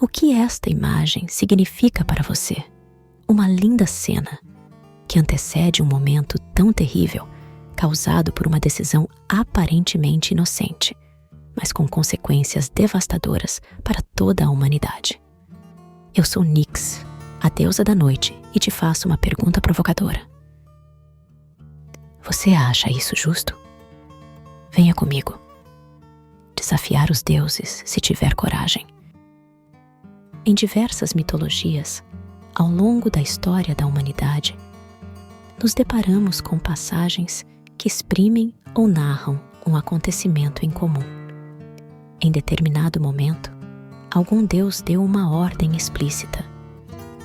O que esta imagem significa para você? Uma linda cena que antecede um momento tão terrível, causado por uma decisão aparentemente inocente, mas com consequências devastadoras para toda a humanidade. Eu sou Nyx, a deusa da noite, e te faço uma pergunta provocadora. Você acha isso justo? Venha comigo. Desafiar os deuses se tiver coragem. Em diversas mitologias, ao longo da história da humanidade, nos deparamos com passagens que exprimem ou narram um acontecimento em comum. Em determinado momento, algum deus deu uma ordem explícita,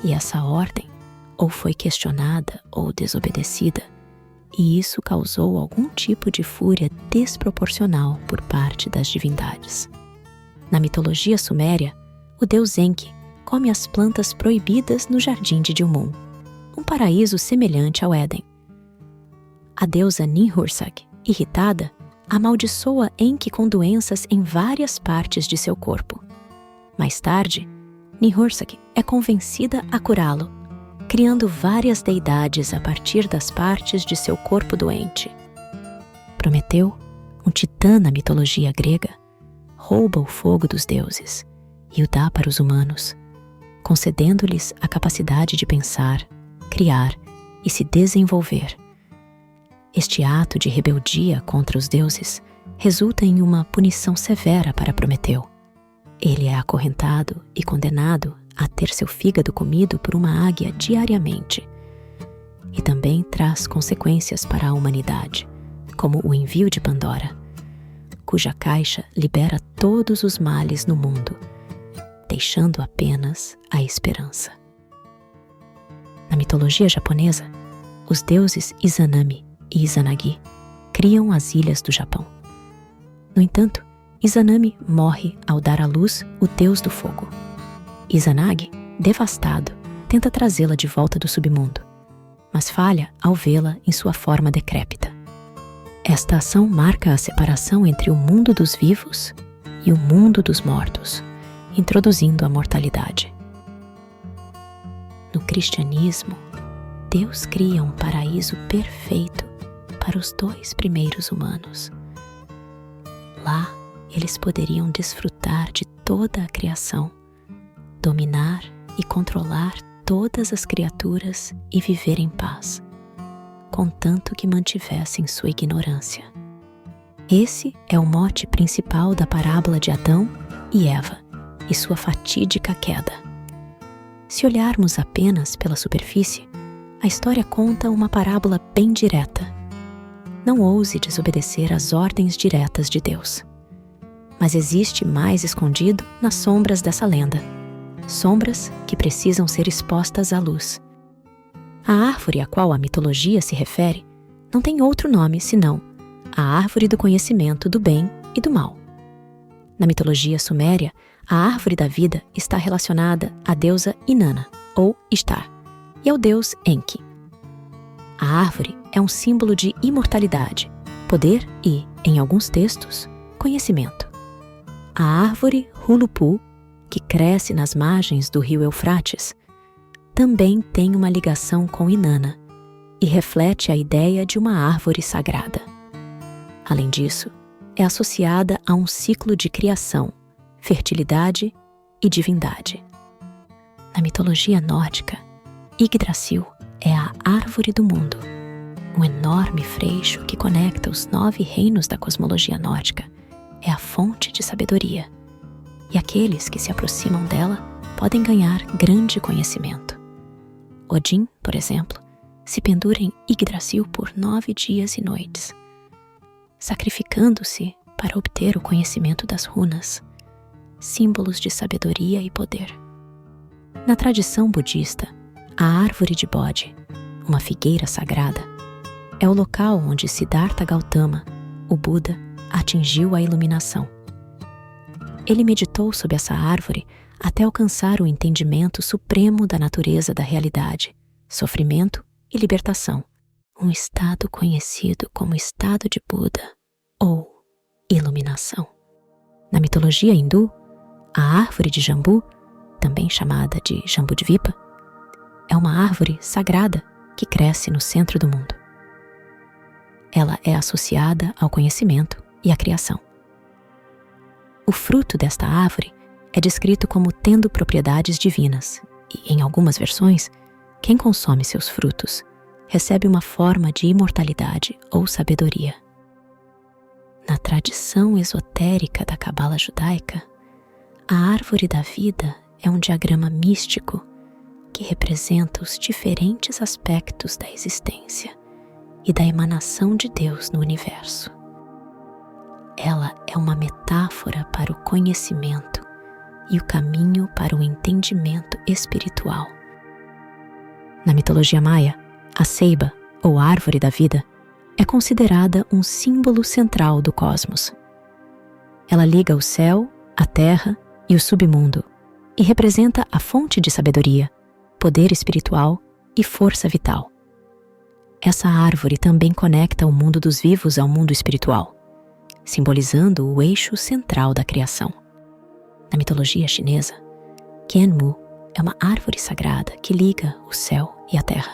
e essa ordem ou foi questionada ou desobedecida, e isso causou algum tipo de fúria desproporcional por parte das divindades. Na mitologia suméria, o deus Enki come as plantas proibidas no jardim de Dilmun, um paraíso semelhante ao Éden. A deusa Ninhursag, irritada, amaldiçoa Enki com doenças em várias partes de seu corpo. Mais tarde, Ninhursag é convencida a curá-lo, criando várias deidades a partir das partes de seu corpo doente. Prometeu, um titã na mitologia grega, rouba o fogo dos deuses e o dá para os humanos, concedendo-lhes a capacidade de pensar, criar e se desenvolver. Este ato de rebeldia contra os deuses resulta em uma punição severa para Prometeu. Ele é acorrentado e condenado a ter seu fígado comido por uma águia diariamente. E também traz consequências para a humanidade, como o envio de Pandora, cuja caixa libera todos os males no mundo, deixando apenas a esperança. Na mitologia japonesa, os deuses Izanami e Izanagi criam as ilhas do Japão. No entanto, Izanami morre ao dar à luz o deus do fogo. Izanagi, devastado, tenta trazê-la de volta do submundo, mas falha ao vê-la em sua forma decrépita. Esta ação marca a separação entre o mundo dos vivos e o mundo dos mortos, introduzindo a mortalidade. No cristianismo, Deus cria um paraíso perfeito para os 2 primeiros humanos. Lá, eles poderiam desfrutar de toda a criação, dominar e controlar todas as criaturas e viver em paz, contanto que mantivessem sua ignorância. Esse é o mote principal da parábola de Adão e Eva e sua fatídica queda. Se olharmos apenas pela superfície, a história conta uma parábola bem direta. Não ouse desobedecer às ordens diretas de Deus. Mas existe mais escondido nas sombras dessa lenda. Sombras que precisam ser expostas à luz. A árvore a qual a mitologia se refere não tem outro nome senão a árvore do conhecimento do bem e do mal. Na mitologia suméria, a árvore da vida está relacionada à deusa Inanna, ou Ishtar, e ao deus Enki. A árvore é um símbolo de imortalidade, poder e, em alguns textos, conhecimento. A árvore Hulupu, que cresce nas margens do rio Eufrates, também tem uma ligação com Inanna e reflete a ideia de uma árvore sagrada. Além disso, é associada a um ciclo de criação, fertilidade e divindade. Na mitologia nórdica, Yggdrasil é a árvore do mundo, um enorme freixo que conecta os 9 reinos da cosmologia nórdica. É a fonte de sabedoria, e aqueles que se aproximam dela podem ganhar grande conhecimento. Odin, por exemplo, se pendura em Yggdrasil por 9 dias e noites, sacrificando-se para obter o conhecimento das runas, símbolos de sabedoria e poder. Na tradição budista, a árvore de Bodhi, uma figueira sagrada, é o local onde Siddhartha Gautama, o Buda, atingiu a iluminação. Ele meditou sob essa árvore até alcançar o entendimento supremo da natureza da realidade, sofrimento e libertação, um estado conhecido como estado de Buda ou iluminação. Na mitologia hindu, a árvore de jambu também chamada de Jambudvipa, é uma árvore sagrada que cresce no centro do mundo. Ela é associada ao conhecimento e à criação. O fruto desta árvore é descrito como tendo propriedades divinas e, em algumas versões, quem consome seus frutos recebe uma forma de imortalidade ou sabedoria. Na tradição esotérica da Cabala judaica, a árvore da vida é um diagrama místico que representa os diferentes aspectos da existência e da emanação de Deus no universo. Ela é uma metáfora para o conhecimento e o caminho para o entendimento espiritual. Na mitologia maia, a ceiba, ou árvore da vida, é considerada um símbolo central do cosmos. Ela liga o céu, a terra e o submundo e representa a fonte de sabedoria, poder espiritual e força vital. Essa árvore também conecta o mundo dos vivos ao mundo espiritual, simbolizando o eixo central da criação. Na mitologia chinesa, Qianmu é uma árvore sagrada que liga o céu e a terra.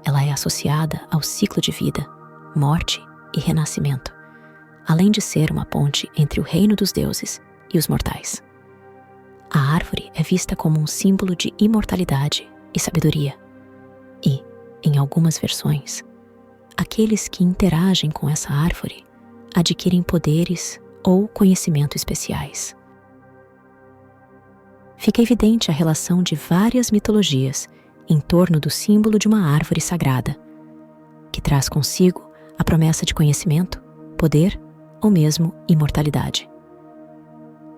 Ela é associada ao ciclo de vida, morte e renascimento, além de ser uma ponte entre o reino dos deuses e os mortais. A árvore é vista como um símbolo de imortalidade e sabedoria. E, em algumas versões, aqueles que interagem com essa árvore adquirem poderes ou conhecimento especiais. Fica evidente a relação de várias mitologias em torno do símbolo de uma árvore sagrada, que traz consigo a promessa de conhecimento, poder ou mesmo imortalidade.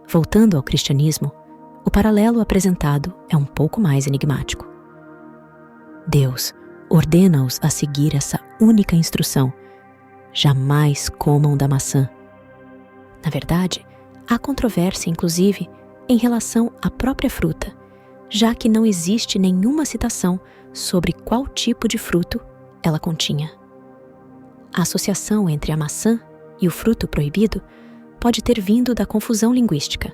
Voltando ao cristianismo, o paralelo apresentado é um pouco mais enigmático. Deus ordena-os a seguir essa única instrução: jamais comam da maçã. Na verdade, há controvérsia, inclusive, em relação à própria fruta, já que não existe nenhuma citação sobre qual tipo de fruto ela continha. A associação entre a maçã e o fruto proibido pode ter vindo da confusão linguística.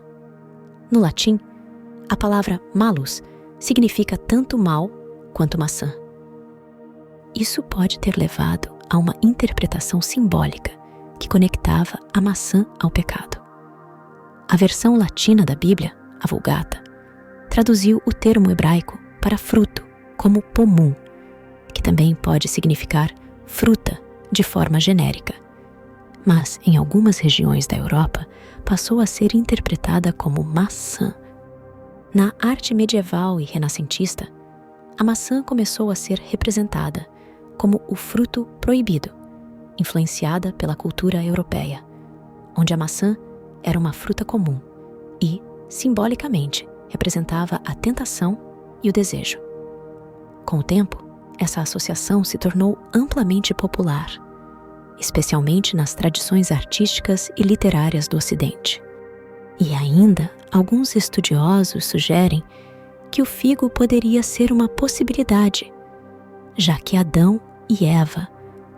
No latim, a palavra malus significa tanto mal quanto maçã. Isso pode ter levado a uma interpretação simbólica que conectava a maçã ao pecado. A versão latina da Bíblia, a Vulgata, traduziu o termo hebraico para fruto como pomum, que também pode significar fruta de forma genérica. Mas, em algumas regiões da Europa, passou a ser interpretada como maçã. Na arte medieval e renascentista, a maçã começou a ser representada como o fruto proibido, influenciada pela cultura europeia, onde a maçã era uma fruta comum e, simbolicamente, representava a tentação e o desejo. Com o tempo, essa associação se tornou amplamente popular, especialmente nas tradições artísticas e literárias do Ocidente. E ainda, alguns estudiosos sugerem que o figo poderia ser uma possibilidade, já que Adão e Eva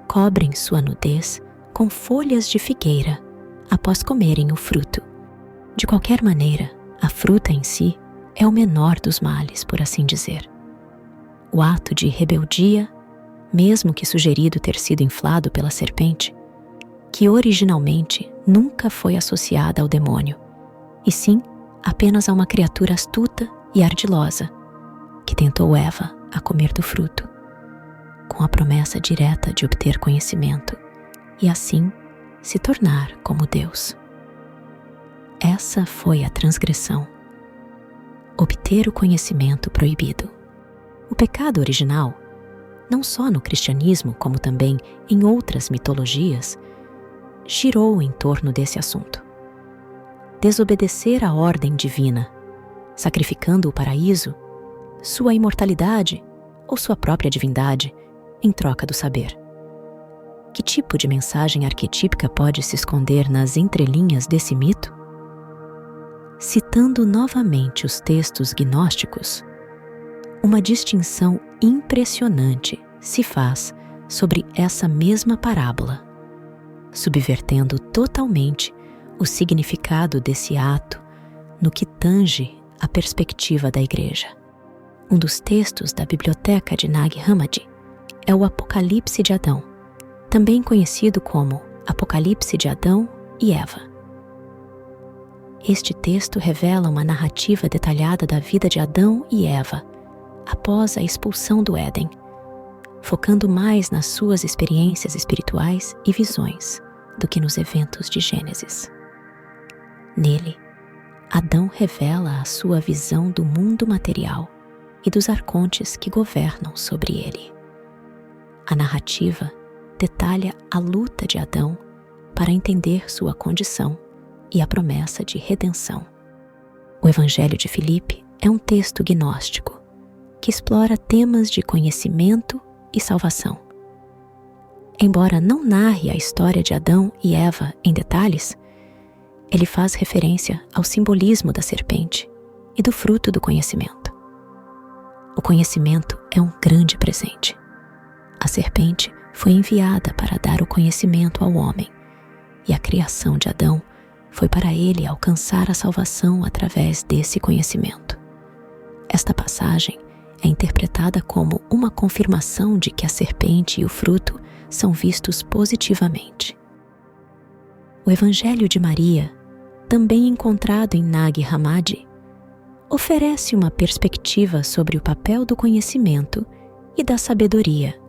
cobrem sua nudez com folhas de figueira após comerem o fruto. De qualquer maneira, a fruta em si é o menor dos males, por assim dizer. O ato de rebeldia, mesmo que sugerido ter sido inflado pela serpente, que originalmente nunca foi associada ao demônio, e sim apenas a uma criatura astuta e ardilosa, que tentou Eva a comer do fruto, com a promessa direta de obter conhecimento e assim se tornar como Deus. Essa foi a transgressão. Obter o conhecimento proibido. O pecado original, não só no cristianismo como também em outras mitologias, girou em torno desse assunto. Desobedecer à ordem divina, sacrificando o paraíso, sua imortalidade ou sua própria divindade em troca do saber. Que tipo de mensagem arquetípica pode se esconder nas entrelinhas desse mito? Citando novamente os textos gnósticos, uma distinção impressionante se faz sobre essa mesma parábola, subvertendo totalmente o significado desse ato no que tange a perspectiva da Igreja. Um dos textos da biblioteca de Nag Hammadi é o Apocalipse de Adão, também conhecido como Apocalipse de Adão e Eva. Este texto revela uma narrativa detalhada da vida de Adão e Eva após a expulsão do Éden, focando mais nas suas experiências espirituais e visões do que nos eventos de Gênesis. Nele, Adão revela a sua visão do mundo material e dos arcontes que governam sobre ele. A narrativa detalha a luta de Adão para entender sua condição e a promessa de redenção. O Evangelho de Filipe é um texto gnóstico que explora temas de conhecimento e salvação. Embora não narre a história de Adão e Eva em detalhes, ele faz referência ao simbolismo da serpente e do fruto do conhecimento. O conhecimento é um grande presente. A serpente foi enviada para dar o conhecimento ao homem, e a criação de Adão foi para ele alcançar a salvação através desse conhecimento. Esta passagem é interpretada como uma confirmação de que a serpente e o fruto são vistos positivamente. O Evangelho de Maria, também encontrado em Nag Hammadi, oferece uma perspectiva sobre o papel do conhecimento e da sabedoria,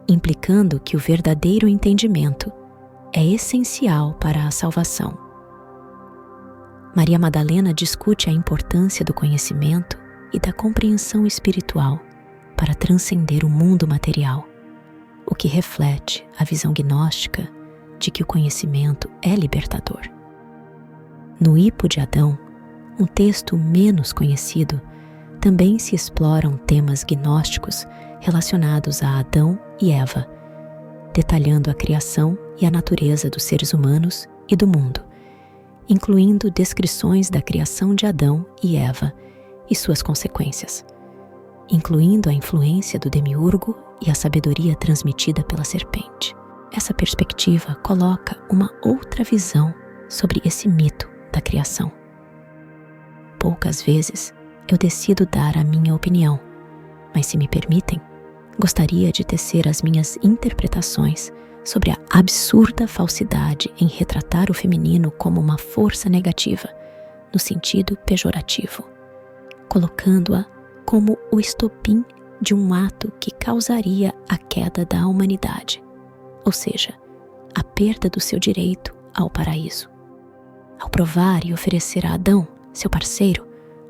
implicando que o verdadeiro entendimento é essencial para a salvação. Maria Madalena discute a importância do conhecimento e da compreensão espiritual para transcender o mundo material, o que reflete a visão gnóstica de que o conhecimento é libertador. No Hipo de Adão, um texto menos conhecido, também se exploram temas gnósticos relacionados a Adão e Eva, detalhando a criação e a natureza dos seres humanos e do mundo, incluindo descrições da criação de Adão e Eva e suas consequências, incluindo a influência do demiurgo e a sabedoria transmitida pela serpente. Essa perspectiva coloca uma outra visão sobre esse mito da criação. Poucas vezes eu decido dar a minha opinião, mas se me permitem, gostaria de tecer as minhas interpretações sobre a absurda falsidade em retratar o feminino como uma força negativa, no sentido pejorativo, colocando-a como o estopim de um ato que causaria a queda da humanidade, ou seja, a perda do seu direito ao paraíso. Ao provar e oferecer a Adão, seu parceiro,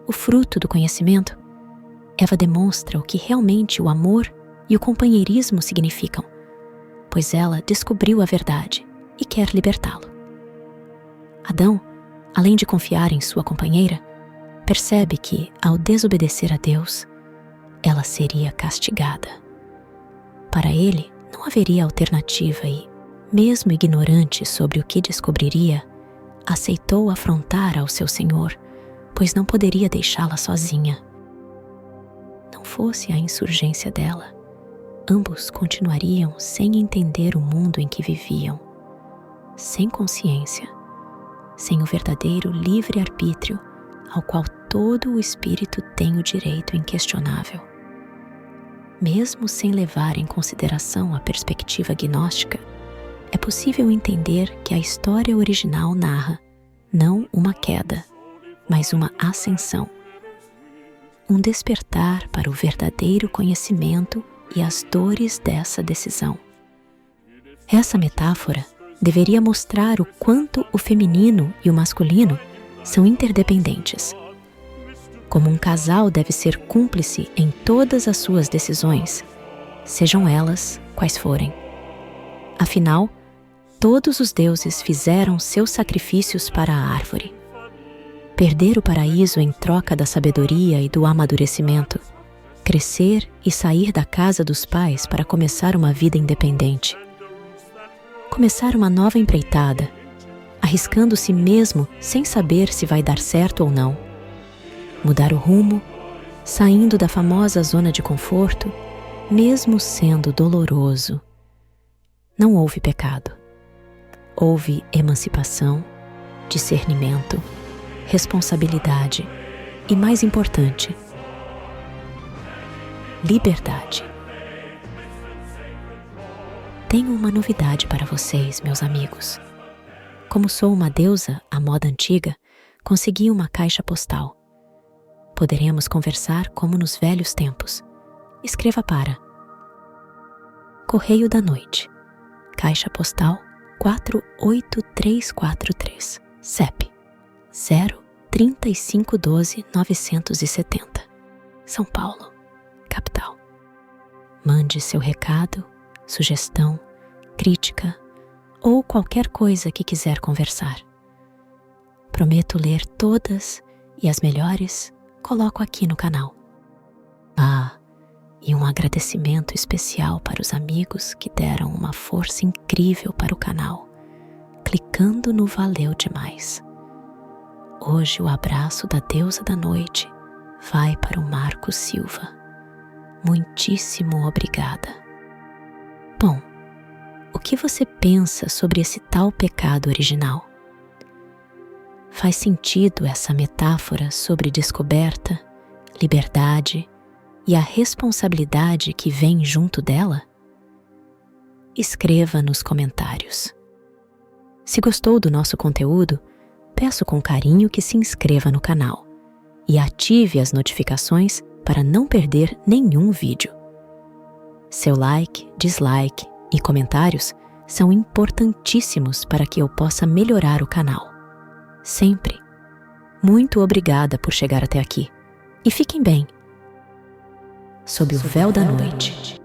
o fruto do conhecimento, Eva demonstra o que realmente o amor e o companheirismo significam, pois ela descobriu a verdade e quer libertá-lo. Adão, além de confiar em sua companheira, percebe que, ao desobedecer a Deus, ela seria castigada. Para ele, não haveria alternativa e, mesmo ignorante sobre o que descobriria, aceitou afrontar ao seu Senhor, pois não poderia deixá-la sozinha. Não fosse a insurgência dela, ambos continuariam sem entender o mundo em que viviam, sem consciência, sem o verdadeiro livre-arbítrio ao qual todo o espírito tem o direito inquestionável. Mesmo sem levar em consideração a perspectiva gnóstica, é possível entender que a história original narra não uma queda, mas uma ascensão, um despertar para o verdadeiro conhecimento e as dores dessa decisão. Essa metáfora deveria mostrar o quanto o feminino e o masculino são interdependentes. Como um casal deve ser cúmplice em todas as suas decisões, sejam elas quais forem. Afinal, todos os deuses fizeram seus sacrifícios para a árvore. Perder o paraíso em troca da sabedoria e do amadurecimento, crescer e sair da casa dos pais para começar uma vida independente. Começar uma nova empreitada, arriscando-se mesmo sem saber se vai dar certo ou não. Mudar o rumo, saindo da famosa zona de conforto, mesmo sendo doloroso. Não houve pecado. Houve emancipação, discernimento, responsabilidade e, mais importante, liberdade. Tenho uma novidade para vocês, meus amigos. Como sou uma deusa à moda antiga, consegui uma caixa postal. Poderemos conversar como nos velhos tempos. Escreva para Correio da Noite, Caixa Postal 48343, CEP 03512-970, São Paulo, capital. Mande seu recado, sugestão, crítica ou qualquer coisa que quiser conversar. Prometo ler todas e as melhores coloco aqui no canal. E um agradecimento especial para os amigos que deram uma força incrível para o canal, clicando no Valeu Demais. Hoje o abraço da deusa da noite vai para o Marcos Silva. Muitíssimo obrigada. Bom, o que você pensa sobre esse tal pecado original? Faz sentido essa metáfora sobre descoberta, liberdade e a responsabilidade que vem junto dela? Escreva nos comentários. Se gostou do nosso conteúdo, peço com carinho que se inscreva no canal e ative as notificações para não perder nenhum vídeo. Seu like, dislike e comentários são importantíssimos para que eu possa melhorar o canal. Sempre. Muito obrigada por chegar até aqui. E fiquem bem. Sob o véu da noite.